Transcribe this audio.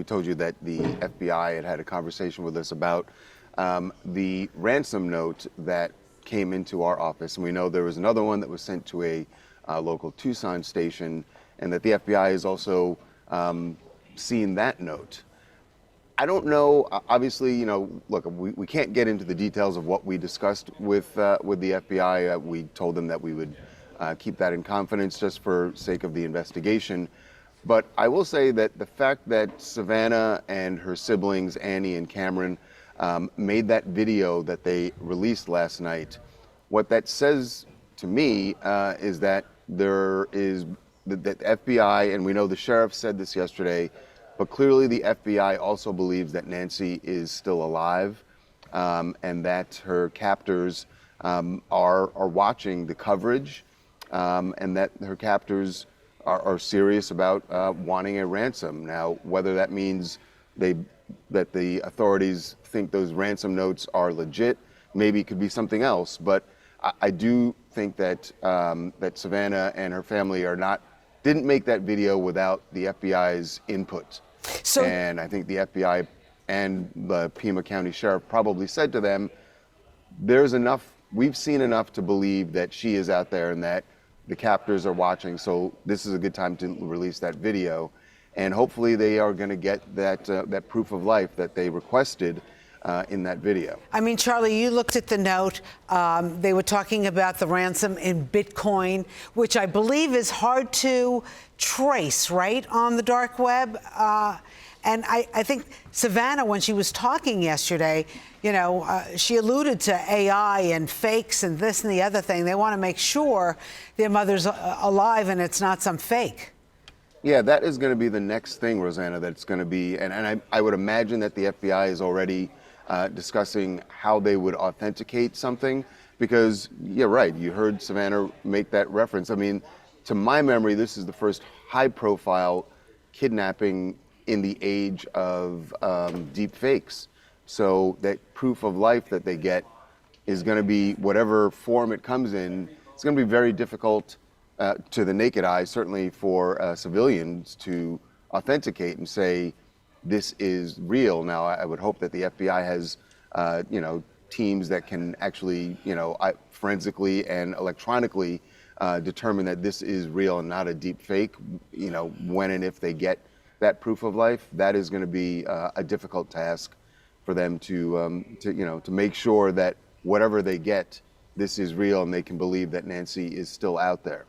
we told you that the FBI had a conversation with us about the ransom note that came into our office. And we know there was another one that was sent to a local Tucson station, and that the FBI has also seen that note. I don't know, obviously, look, we can't get into the details of what we discussed with the FBI. We told them that we would keep that in confidence just for sake of the investigation. But I will say that the fact that Savannah and her siblings, Annie and Cameron, made that video that they released last night, what that says to me is that there is the FBI, and we know the sheriff said this yesterday, but clearly the FBI also believes that Nancy is still alive, and that her captors are watching the coverage, and that her captors are serious about wanting a ransom. Now, whether that means that the authorities think those ransom notes are legit, maybe it could be something else. But I do think that that Savannah and her family didn't make that video without the FBI's input. And I think the FBI and the Pima County Sheriff probably said to them, there's enough, we've seen enough to believe that she is out there and that the captors are watching, so this is a good time to release that video. And hopefully they are going to get that proof of life that they requested in that video. I mean, Charlie, you looked at the note. They were talking about the ransom in Bitcoin, which I believe is hard to trace, right, on the dark web. And I think Savannah, when she was talking yesterday, she alluded to AI and fakes and this and the other thing. They want to make sure their mother's alive and it's not some fake. Yeah, that is going to be the next thing, Rosanna, that's going to be, and I would imagine that the FBI is already discussing how they would authenticate something, because you're right, you heard Savannah make that reference. I mean, to my memory, this is the first high-profile kidnapping in the age of deep fakes. So that proof of life that they get is going to be, whatever form it comes in, it's going to be very difficult to the naked eye, certainly for civilians, to authenticate and say, this is real. Now, I would hope that the FBI has, teams that can actually, forensically and electronically determine that this is real and not a deep fake, when and if they get that proof of life. That is going to be a difficult task for them to make sure that whatever they get, this is real and they can believe that Nancy is still out there.